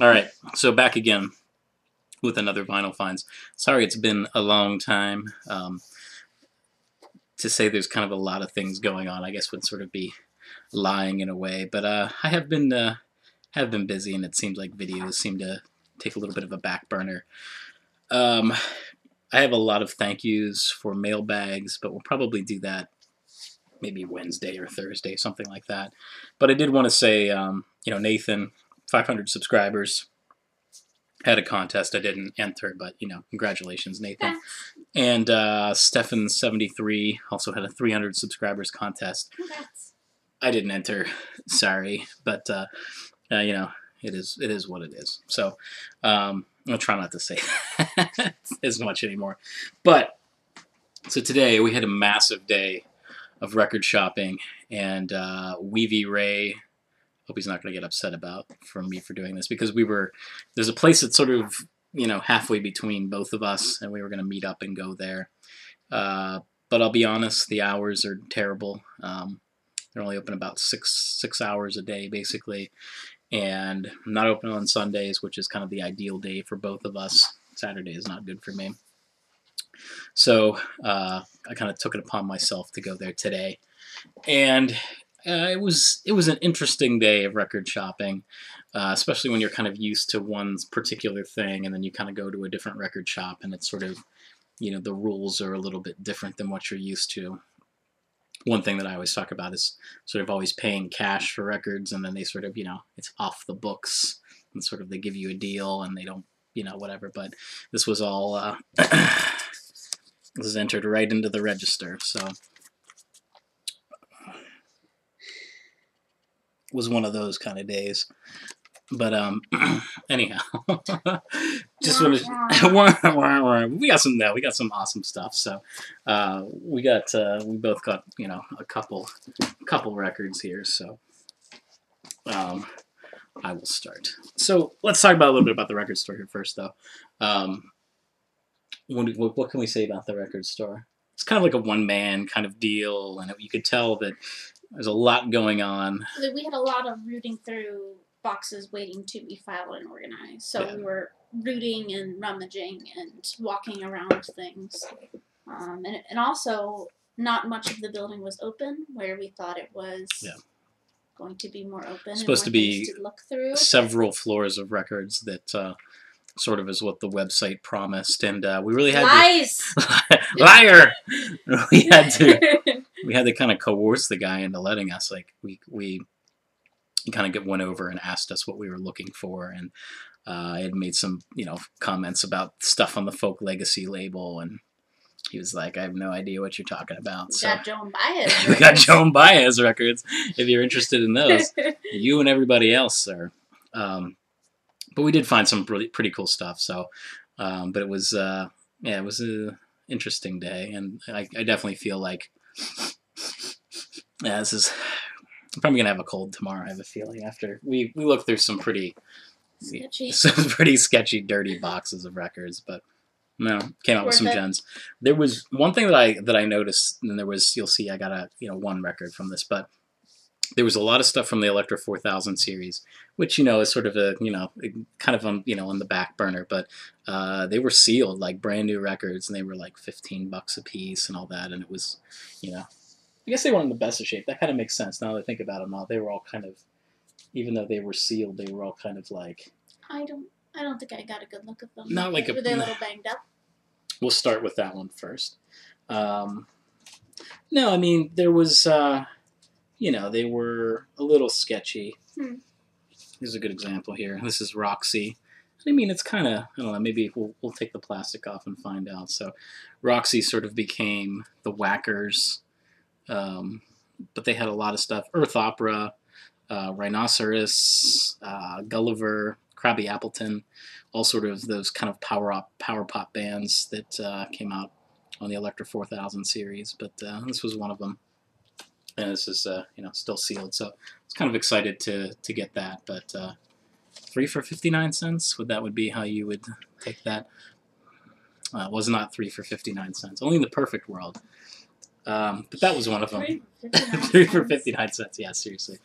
All right, so back again with another vinyl finds. Sorry, it's been a long time. To say there's kind of a lot of things going on, I guess would sort of be lying in a way. But I have been busy, and it seems like videos seem to take a little bit of a back burner. I have a lot of thank yous for mailbags, but we'll probably do that maybe Wednesday or Thursday, something like that. But I did want to say, Nathan, 500 subscribers, had a contest. I didn't enter, but, congratulations, Nathan. And Stefan73 also had a 300 subscribers contest. Congrats. I didn't enter, sorry, but, it is what it is. So, I'll try not to say that as much anymore. But, so today we had a massive day of record shopping, and Weavy Ray, hope he's not going to get upset for me for doing this, because there's a place that's sort of, halfway between both of us, and we were going to meet up and go there. But I'll be honest, the hours are terrible. They're only open about six hours a day, basically, and I'm not open on Sundays, which is kind of the ideal day for both of us. Saturday is not good for me. So I kind of took it upon myself to go there today, and it was an interesting day of record shopping, especially when you're kind of used to one particular thing, and then you kind of go to a different record shop, and it's sort of, the rules are a little bit different than what you're used to. One thing that I always talk about is sort of always paying cash for records, and then they sort of, it's off the books, and sort of they give you a deal, and they don't, whatever. But this was all, this is entered right into the register, so it was one of those kind of days. But anyhow, just wanted we got some awesome stuff. So we both got a couple records here. So I will start. So let's talk about a little bit about the record store here first, though. What can we say about the record store? It's kind of like a one-man kind of deal, and you could tell that there's a lot going on. We had a lot of rooting through boxes waiting to be filed and organized. So we were rooting and rummaging and walking around things. And also, not much of the building was open, where we thought it was going to be more open. Supposed to be to look through. Several floors of records that sort of is what the website promised. And we really had Lies! Liar! We had to kind of coerce the guy into letting us. Like, we kind of went over and asked us what we were looking for, and I had made some, comments about stuff on the Folk Legacy label, and he was like, I have no idea what you're talking about. We got Joan Baez. We got Joan Baez records, if you're interested in those. You and everybody else, sir. But we did find some pretty cool stuff, so, but it was, it was an interesting day, and I definitely feel like, this is... I'm probably going to have a cold tomorrow, I have a feeling, after we looked through some pretty sketchy, dirty boxes of records, but came out with some gems. There was one thing that I noticed, and you'll see I got one record from this, but there was a lot of stuff from the Elektra 4000 series, which, is sort of a, kind of on, on the back burner, but they were sealed, like brand new records, and they were like $15 a piece and all that, and it was, I guess they weren't in the best of shape. That kind of makes sense now that I think about them all. They were all kind of, even though they were sealed, they were all kind of like... I don't think I got a good look at them. Not like were they a little banged up? We'll start with that one first. No, I mean, there was, they were a little sketchy. Here's a good example here. This is Roxy. I mean, it's kind of, I don't know, maybe we'll take the plastic off and find out. So Roxy sort of became the Whackers. But they had a lot of stuff. Earth Opera, Rhinoceros, Gulliver, Krabby Appleton, all sort of those kind of power pop bands that came out on the Elektra 4000 series. But this was one of them, and this is still sealed. So I was kind of excited to get that. But 3 for 59 cents. That would be how you would take that. It was not 3 for 59 cents. Only in the perfect world. But that was one of them. 3 for 59 cents. Yeah, seriously.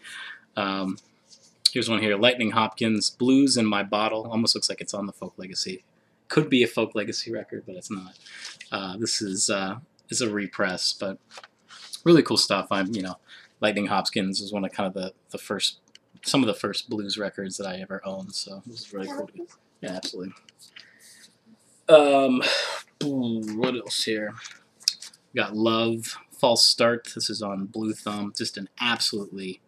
Here's one here, Lightning Hopkins, Blues in My Bottle. Almost looks like it's on the Folk Legacy. Could be a Folk Legacy record, but it's not. This is a repress, but really cool stuff. Lightning Hopkins was one of kind of some of the first blues records that I ever owned, so this is really cool. Yeah, absolutely. What else here? We got Love, False Start. This is on Blue Thumb. Just an absolutely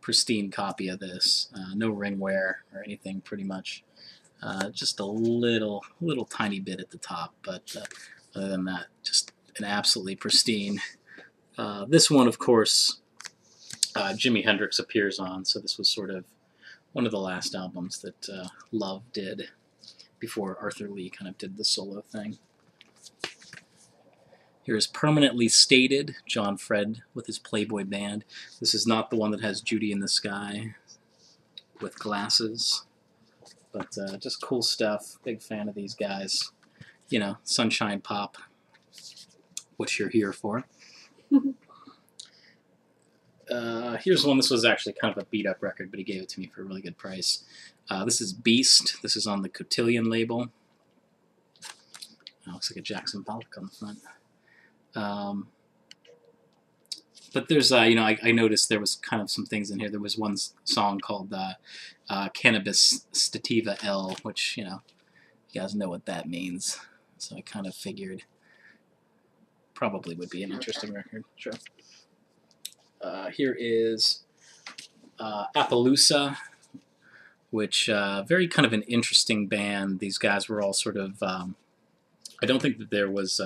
pristine copy of this. No ring wear or anything, pretty much. Just a little tiny bit at the top, but other than that, just an absolutely pristine. This one, of course, Jimi Hendrix appears on, so this was sort of one of the last albums that Love did before Arthur Lee kind of did the solo thing. Here's Permanently Stated, John Fred with his Playboy band. This is not the one that has Judy in the Sky with glasses, but just cool stuff. Big fan of these guys. You know, Sunshine Pop, what you're here for. Here's one. This was actually kind of a beat-up record, but he gave it to me for a really good price. This is Beast. This is on the Cotillion label. Looks like a Jackson Pollock on the front. But there's, I noticed there was kind of some things in here. There was one song called Cannabis Sativa L, which, you guys know what that means. So I kind of figured probably would be an interesting record. Sure. Here is Appaloosa, which very kind of an interesting band. These guys were all sort of, I don't think that there was,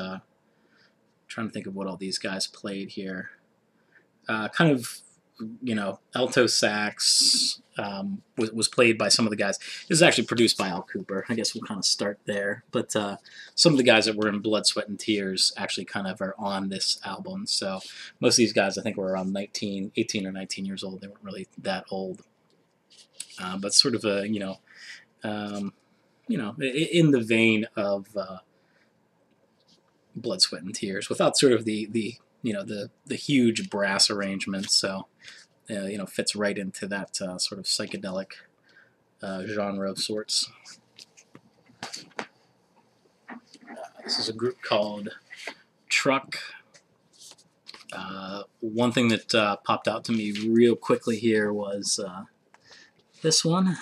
trying to think of what all these guys played here. Kind of, alto sax was played by some of the guys. This is actually produced by Al Cooper. I guess we'll kind of start there. But some of the guys that were in Blood, Sweat, and Tears actually kind of are on this album. So most of these guys, I think, were around 18 or 19 years old. They weren't really that old. But sort of a, in the vein of Blood, Sweat, and Tears, without sort of the huge brass arrangements. So, fits right into that sort of psychedelic genre of sorts. This is a group called Truck. One thing that popped out to me real quickly here was this one,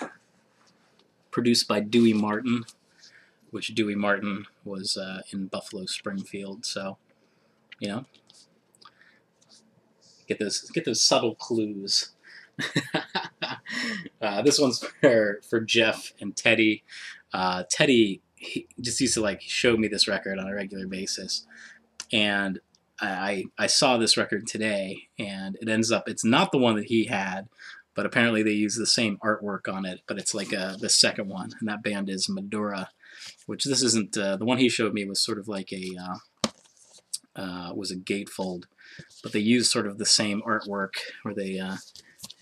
produced by Dewey Martin, which Dewey Martin was in Buffalo Springfield. So, get those subtle clues. This one's for Jeff and Teddy. Teddy, he just used to show me this record on a regular basis, and I saw this record today, and it ends up, it's not the one that he had, but apparently they use the same artwork on it, but it's like the second one, and that band is Madura, which this isn't, the one he showed me was sort of like was a gatefold, but they used sort of the same artwork where they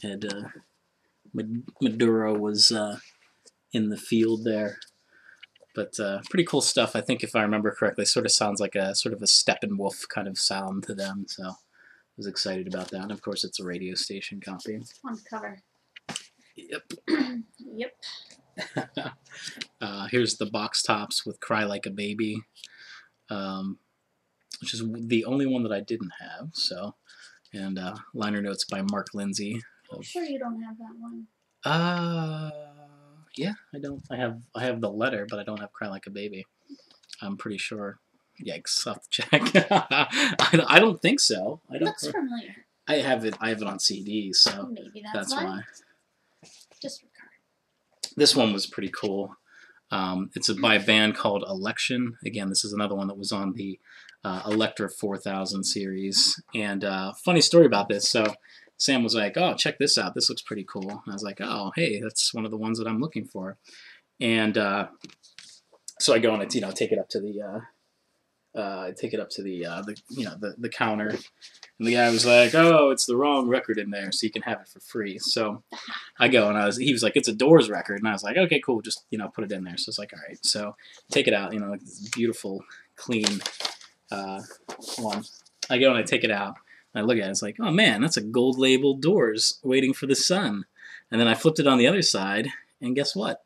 had Maduro was in the field there. But pretty cool stuff. I think if I remember correctly, it sort of sounds like a sort of a Steppenwolf kind of sound to them. So I was excited about that. And of course, it's a radio station copy. On cover. Yep. Yep. Here's the box tops with Cry Like a Baby, which is the only one that I didn't have. So, and liner notes by Mark Lindsay. I'm sure you don't have that one. Yeah, I don't. I have the letter, but I don't have Cry Like a Baby. I'm pretty sure. Yikes! I'll have to check. I don't think so. Looks familiar. I have it on CD, so maybe that's why. Disregard. This one was pretty cool. It's by a band called Election. Again, this is another one that was on the Elektra 4000 series. And funny story about this. So Sam was like, "Oh, check this out. This looks pretty cool." And I was like, "Oh, hey, that's one of the ones that I'm looking for." And so I go and take it up to the the counter, and the guy was like, "Oh, it's the wrong record in there, so you can have it for free." So I go and he was like, "It's a Doors record," and I was like, "Okay, cool, just put it in there." So it's like, all right, so take it out, like this beautiful, clean one. I go and I take it out. I look at it, it's like, oh man, that's a gold label Doors, Waiting for the Sun. And then I flipped it on the other side, and guess what?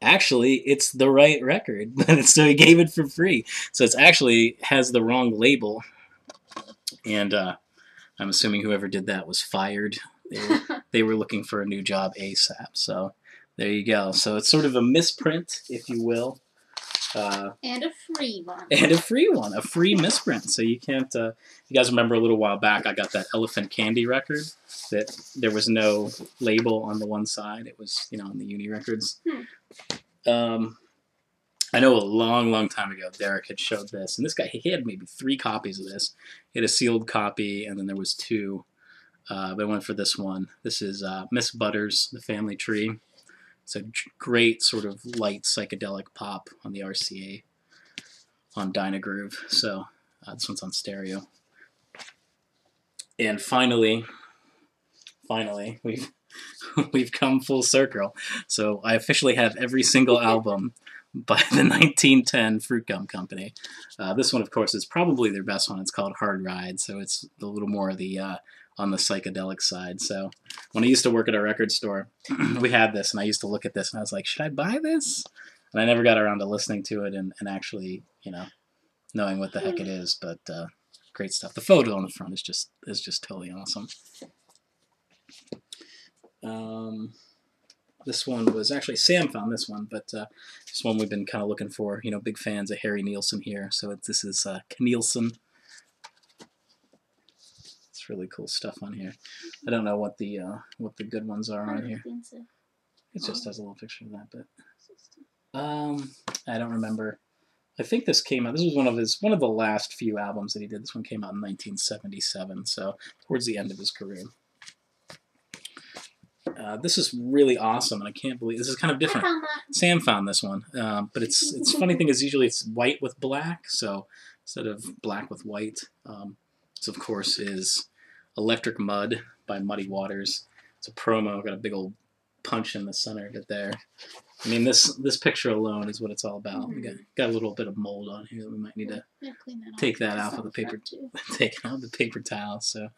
Actually, it's the right record. So he gave it for free. So it's actually has the wrong label. And I'm assuming whoever did that was fired. They were looking for a new job ASAP. So there you go. So it's sort of a misprint, if you will. And a free one. And a free one. A free misprint. So you can't... you guys remember a little while back I got that Elephant Candy record that there was no label on the one side. It was, on the Uni records. I know a long time ago Derek had showed this. And this guy, he had maybe 3 copies of this. He had a sealed copy, and then there was 2. But I went for this one. This is Miss Butters, The Family Tree. It's a great sort of light psychedelic pop on the RCA on Dynagroove. So this one's on stereo. And finally, we've come full circle. So I officially have every single album by the 1910 Fruit Gum Company. This one, of course, is probably their best one. It's called Hard Ride, so it's a little more of the on the psychedelic side. So when I used to work at a record store, we had this, and I used to look at this, and I was like, should I buy this? And I never got around to listening to it and actually, knowing what the heck it is. But great stuff. The photo on the front is just totally awesome. This one was actually Sam found this one, but this one we've been kind of looking for. Big fans of Harry Nielsen here. So this is Nielsen. It's really cool stuff on here. I don't know what the good ones are on here. It just has a little picture of that, but I don't remember. I think this came out. This was one of the last few albums that he did. This one came out in 1977, so towards the end of his career. This is really awesome, and I can't believe this is kind of different. Sam found this one, but it's funny thing is usually it's white with black, so instead of black with white, this of course is Electric Mud by Muddy Waters. It's a promo, got a big old punch in the center of it there. I mean, this picture alone is what it's all about. We got a little bit of mold on here that we might need to take that out of the paper, take out the paper towel. So,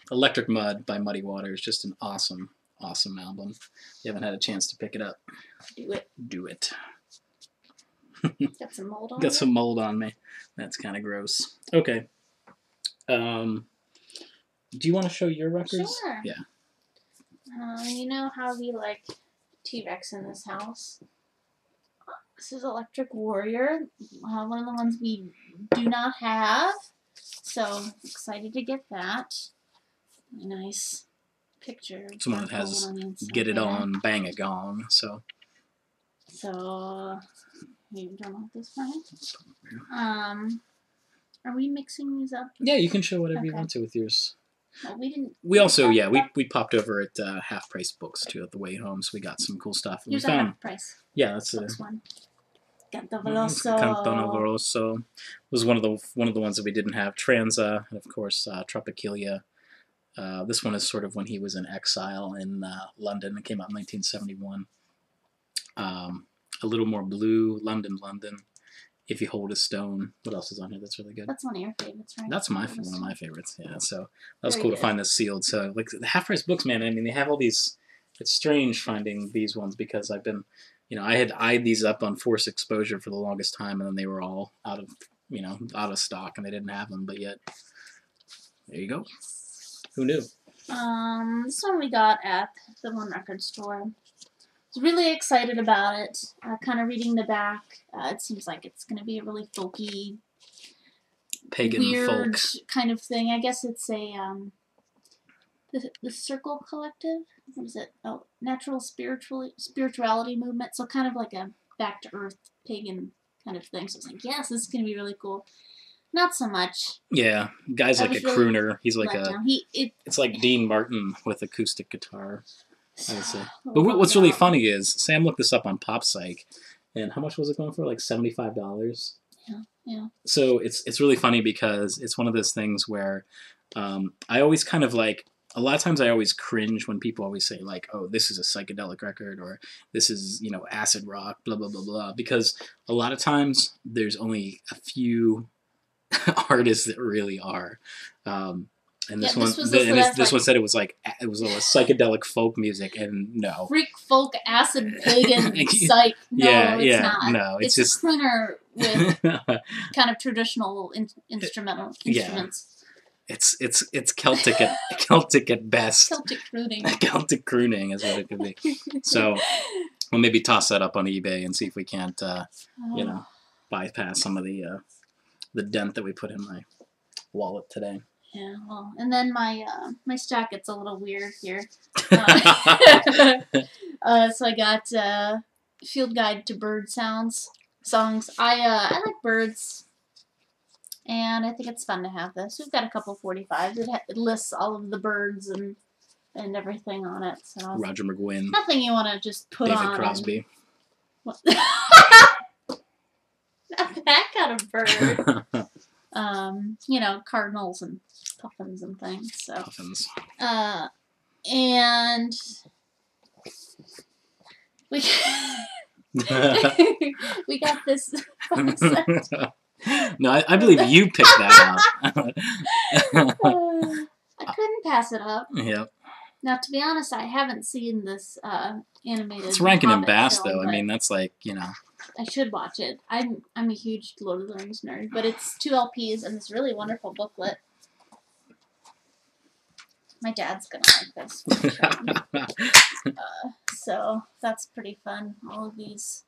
Electric Mud by Muddy Waters, just an awesome album. If you haven't had a chance to pick it up, do it. Got some mold on. Got some mold on me. That's kind of gross. Okay. Do you want to show your records? Sure. Yeah. You know how we like Trex in this house? This is Electric Warrior, one of the ones we do not have. So excited to get that. A nice picture. Someone that has Get It On, Bang a Gong. So you don't want this one. Are we mixing these up? Yeah, you can show whatever you want to with yours. Well, we didn't. We also, we popped over at Half Price Books too at the way home, so we got some cool stuff. Here's a Half Price. Yeah, that's Books one. Canto Veloso. Canto Veloso was one of the ones that we didn't have. Tranza, and of course Tropicalia. This one is sort of when he was in exile in London. It came out in 1971. A Little More Blue, London. If You Hold a Stone. What else is on here that's really good? That's one of your favorites, right? That's one of my favorites, yeah. So that was cool to find this sealed. So like the Half Price Books, man, I mean, they have all these, it's strange finding these ones because I've been, I had eyed these up on Force Exposure for the longest time, and then they were all out of stock, and they didn't have them, but yet, there you go. Who knew? This one we got at the one record store. I was really excited about it. Kind of reading the back. It seems like it's going to be a really folky, pagan weird folk kind of thing. I guess it's a the Circle Collective. What is it? Oh, Natural Spirituality Movement. So kind of like a back to earth pagan kind of thing. So I was like, yes, this is going to be really cool. Not so much. Yeah, guy's like a crooner. He's like it's like Dean Martin with acoustic guitar. I would say. But what's really funny is Sam looked this up on Pop Psych, and how much was it going for? Like $75. Yeah. So it's really funny because it's one of those things where I always kind of like, a lot of times I always cringe when people always say like, oh, this is a psychedelic record, or this is acid rock, blah blah blah blah, because a lot of times there's only a few artists that really are. And Yeah, this one, this was listed as, this like, one said it was like psychedelic folk music, and no. Freak, folk, acid, pagan, psych. No, Yeah, it's yeah, not. no, it's just a crooner with kind of traditional instruments. Yeah. It's Celtic at best. Celtic crooning. Celtic crooning is what it could be. So we'll maybe toss that up on eBay and see if we can't, you know, bypass some of the dent that we put in my wallet today. Yeah, well, and then my stack gets a little weird here. So I got Field Guide to Bird songs. I like birds, and I think it's fun to have this. We've got a couple 45s. It lists all of the birds and everything on it. So Roger McGuinn. Nothing you want to just put David on. Crosby. Not that kind of bird. You know, cardinals and puffins and things. So Puffins. And we we got this. No, I believe you picked that up. I couldn't pass it up. Yep. Now, to be honest, I haven't seen this animated. It's ranking in Hobbit Bass, film, though. I mean, that's like, you know. I should watch it. I'm a huge Lord of the Rings nerd, but it's 2 LPs and this really wonderful booklet. My dad's gonna like this. So that's pretty fun. All of these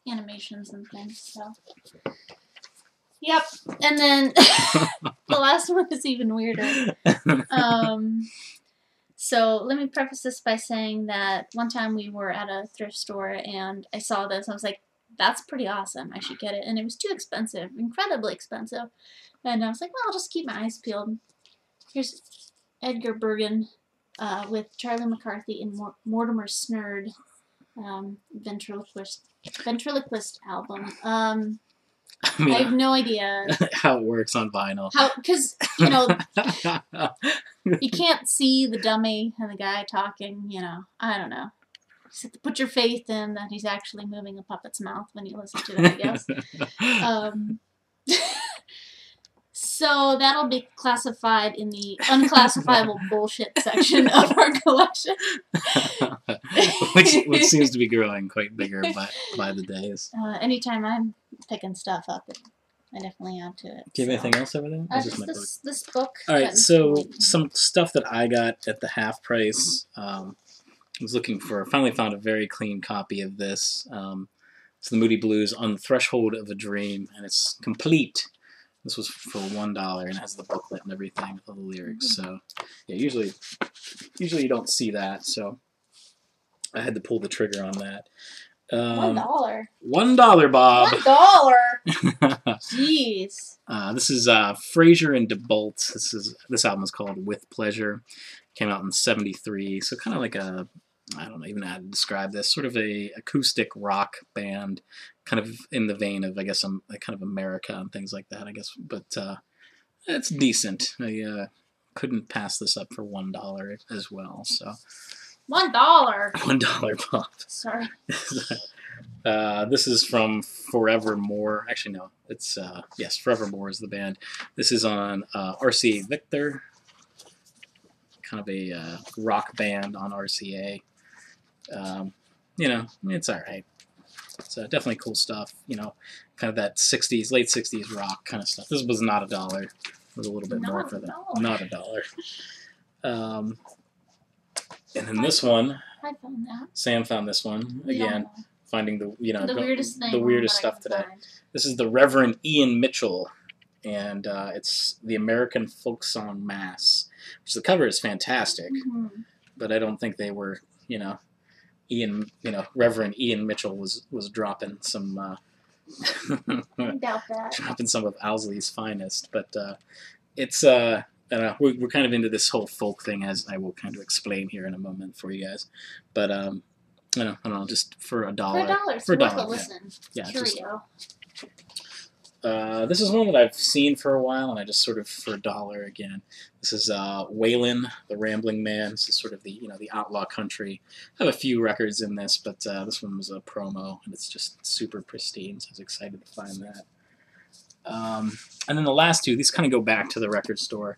animations and things. So, yep. And then the last one is even weirder. So let me preface this by saying that one time we were at a thrift store and I saw this. I was like, that's pretty awesome. I should get it. And it was too expensive, incredibly expensive. And I was like, well, I'll just keep my eyes peeled. Here's Edgar Bergen with Charlie McCarthy and Mortimer Snerd ventriloquist album. I mean, I have no idea how it works on vinyl. Because, you know, you can't see the dummy and the guy talking, you know. I don't know. Just have to put your faith in that he's actually moving a puppet's mouth when you listen to it, I guess. So that'll be classified in the unclassifiable bullshit section of our collection. which seems to be growing quite bigger by the days. Anytime I'm picking stuff up, I definitely add to it. Do you have anything else over there? Just this book. Alright, so some stuff that I got at the half price. I was looking for, finally found a very clean copy of this. It's the Moody Blues On the Threshold of a Dream, and it's complete. This was for $1 and has the booklet and everything, all the lyrics. So, yeah, usually you don't see that, so I had to pull the trigger on that. $1. $1, Bob. $1. Jeez. This is Fraser and DeBolt. This album is called With Pleasure. Came out in '73, so kind of like a, I don't know even how to describe this, sort of a acoustic rock band, kind of in the vein of, I guess, kind of America and things like that, I guess. But it's decent. I couldn't pass this up for $1 as well. So $1. $1, Bob. Sorry. This is from Forevermore. Actually, no. It's yes, Forevermore is the band. This is on RCA Victor. Kind of a rock band on RCA. You know, it's all right. It's definitely cool stuff. You know, kind of that '60s, late '60s rock kind of stuff. This was not $1. It was a little bit more for that. Not $1. And then this one, I found that. Sam found this one again, finding the the weirdest stuff today. This is the Reverend Ian Mitchell, and it's the American Folk Song Mass, which the cover is fantastic, but I don't think they were, you know, Reverend Ian Mitchell was dropping some I doubt that. dropping some of Owsley's finest, but it's I don't know, we're kind of into this whole folk thing, as I will kind of explain here in a moment for you guys, but I don't know, just for $1. For $1, listen. Yeah. Curio. This is one that I've seen for a while, and I just sort of, for $1 again. This is Waylon, the Rambling Man. This is sort of the the outlaw country. I have a few records in this, but this one was a promo, and it's just super pristine. So I was excited to find that. And then the last two, these kind of go back to the record store.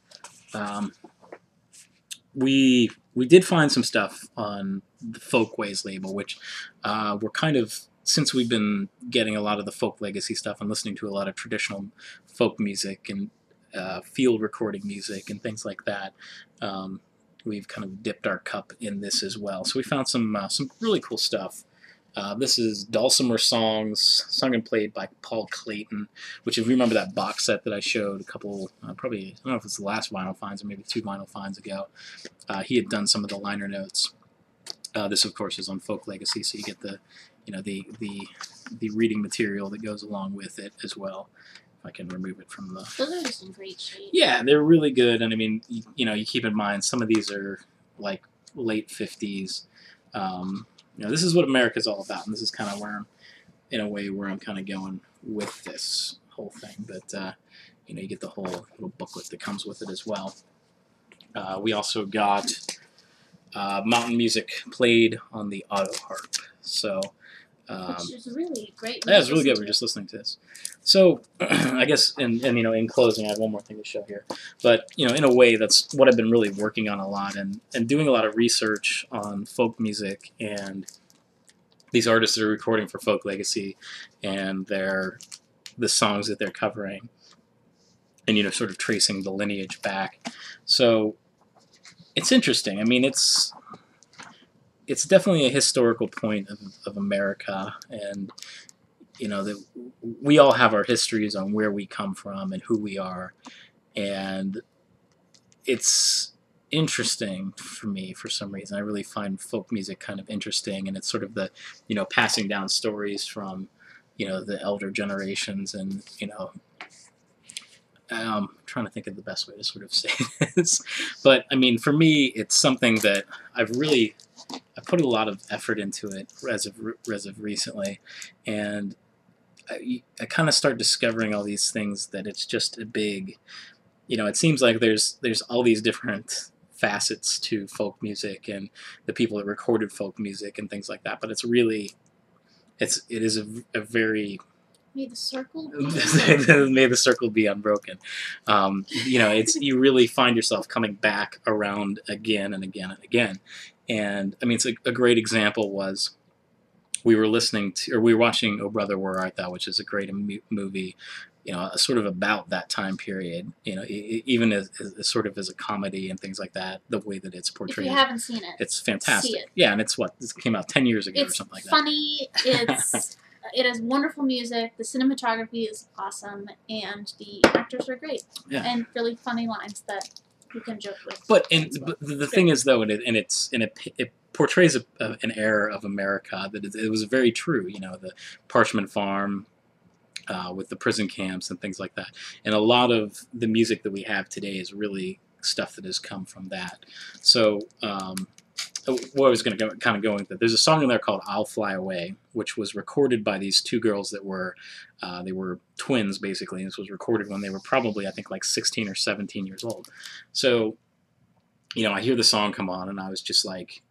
We did find some stuff on the Folkways label, which we're kind of, since we've been getting a lot of the folk legacy stuff and listening to a lot of traditional folk music and field recording music and things like that, we've kind of dipped our cup in this as well. So we found some really cool stuff. This is Dulcimer Songs, sung and played by Paul Clayton, which, if you remember that box set that I showed a couple, probably, I don't know if it's the last Vinyl Finds or maybe 2 Vinyl Finds ago, he had done some of the liner notes. This, of course, is on Folk Legacy, so you get the, the reading material that goes along with it as well. If I can remove it from the... Those are just in great shape. Yeah, they're really good, and I mean, you keep in mind, some of these are like late 50s. This is what America's all about, and this is kind of where I'm, in a way, where I'm kind of going with this whole thing. But, you get the whole little booklet that comes with it as well. We also got mountain music played on the auto harp. So, which is really great. Yeah, it's really good. We're just listening to this. So, I guess, in closing, I have one more thing to show here. But, in a way, that's what I've been really working on a lot and doing a lot of research on folk music and these artists that are recording for Folk Legacy and the songs that they're covering and, sort of tracing the lineage back. So, it's interesting. I mean, it's definitely a historical point of America, and that we all have our histories on where we come from and who we are, and it's interesting for me for some reason. I really find folk music kind of interesting, and it's sort of the passing down stories from the elder generations, and I'm trying to think of the best way to sort of say this, but I mean, for me, it's something that I put a lot of effort into it as of recently, and I kind of start discovering all these things that it's just a big, it seems like there's all these different facets to folk music and the people that recorded folk music and things like that, but it is a very... May the circle be May the circle be unbroken. You really find yourself coming back around again and again and again. And I mean, it's a great example was we were watching Oh Brother, Where Art Thou, which is a great movie, sort of about that time period, even as sort of as a comedy and things like that, the way that it's portrayed. If you haven't seen it, it's fantastic. See it. Yeah, and it came out 10 years ago or something like that. It's funny, it has wonderful music, the cinematography is awesome, and the actors are great. Yeah. And really funny lines that you can joke with. But the thing is, though, it portrays an era of America that it was very true. The Parchment Farm, with the prison camps and things like that. And a lot of the music that we have today is really stuff that has come from that. So what I was going to kind of go into, there's a song in there called I'll Fly Away, which was recorded by these two girls that were, they were twins, basically. This was recorded when they were probably, I think, like 16 or 17 years old. So, I hear the song come on, and I was just like,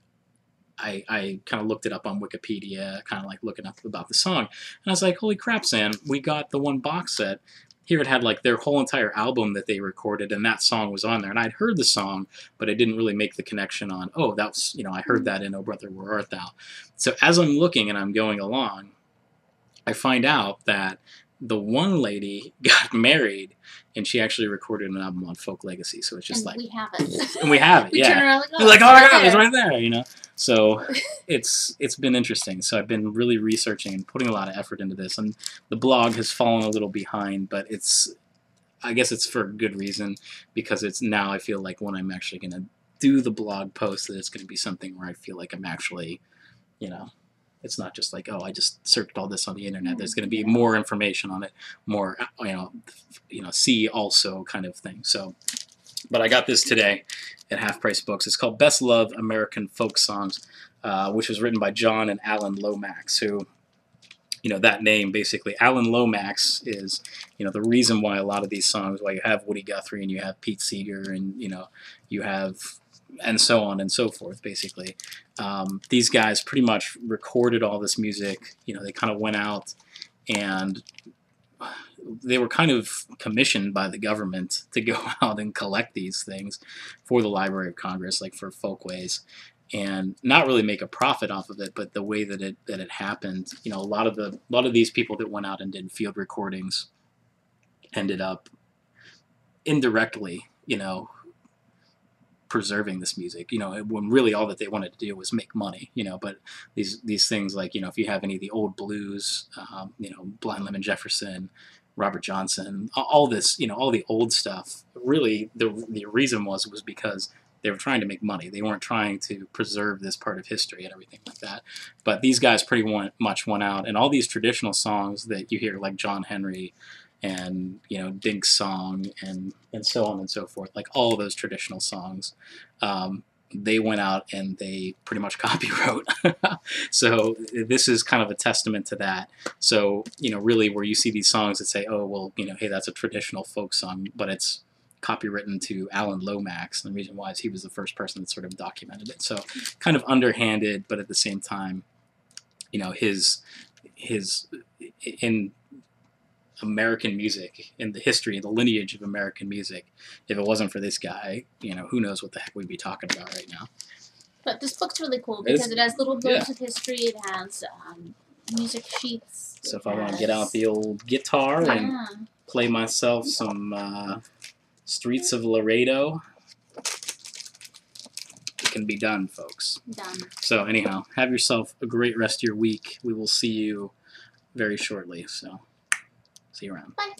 I kind of looked it up on Wikipedia, kind of like looking up about the song. And I was like, holy crap, Sam, we got the one box set. Here it had like their whole entire album that they recorded, and that song was on there. And I'd heard the song, but I didn't really make the connection on, oh, that's, I heard that in Oh Brother, Where Art Thou. So as I'm looking and I'm going along, I find out that the one lady got married, and she actually recorded an album on Folk Legacy. So it's just we have it. And we have it, we yeah. Turn around like, we're like, oh my God, it's right there, So it's been interesting. So I've been really researching and putting a lot of effort into this, and the blog has fallen a little behind, but I guess it's for a good reason, because it's now I feel like when I'm actually going to do the blog post, that it's going to be something where I feel like I'm actually, it's not just like, oh, I just searched all this on the internet. There's going to be more information on it, more, see also kind of thing. So, but I got this today at Half Price Books. It's called Best Love American Folk Songs, which was written by John and Alan Lomax, who, that name basically, Alan Lomax is, the reason why a lot of these songs, why you have Woody Guthrie and you have Pete Seeger and, you have, and so on and so forth, basically. These guys pretty much recorded all this music. They kind of went out and they were kind of commissioned by the government to go out and collect these things for the Library of Congress, like for Folkways, and not really make a profit off of it. But the way that it happened, you know, a lot of these people that went out and did field recordings ended up indirectly, you know, preserving this music, you know, when really all that they wanted to do was make money, you know. But these things, like, you know, if you have any of the old blues, you know, Blind Lemon Jefferson, Robert Johnson, all this, you know, all the old stuff, really the reason was because they were trying to make money. They weren't trying to preserve this part of history and everything like that. But these guys pretty much went out, and all these traditional songs that you hear, like John Henry and, you know, Dink's song and so on and so forth, like all of those traditional songs, they went out and they pretty much copywrote. So this is kind of a testament to that. So, you know, really where you see these songs that say, oh, well, you know, hey, that's a traditional folk song, but it's copywritten to Alan Lomax, and the reason why is he was the first person that sort of documented it. So kind of underhanded, but at the same time, you know, his in American music, in the history, the lineage of American music, if it wasn't for this guy, you know, who knows what the heck we'd be talking about right now. But this book's really cool because it has little books of history. It has music sheets. So if I want to get out the old guitar and play myself some Streets of Laredo, it can be done, folks. Done. So anyhow, have yourself a great rest of your week. We will see you very shortly. So see you around. Bye.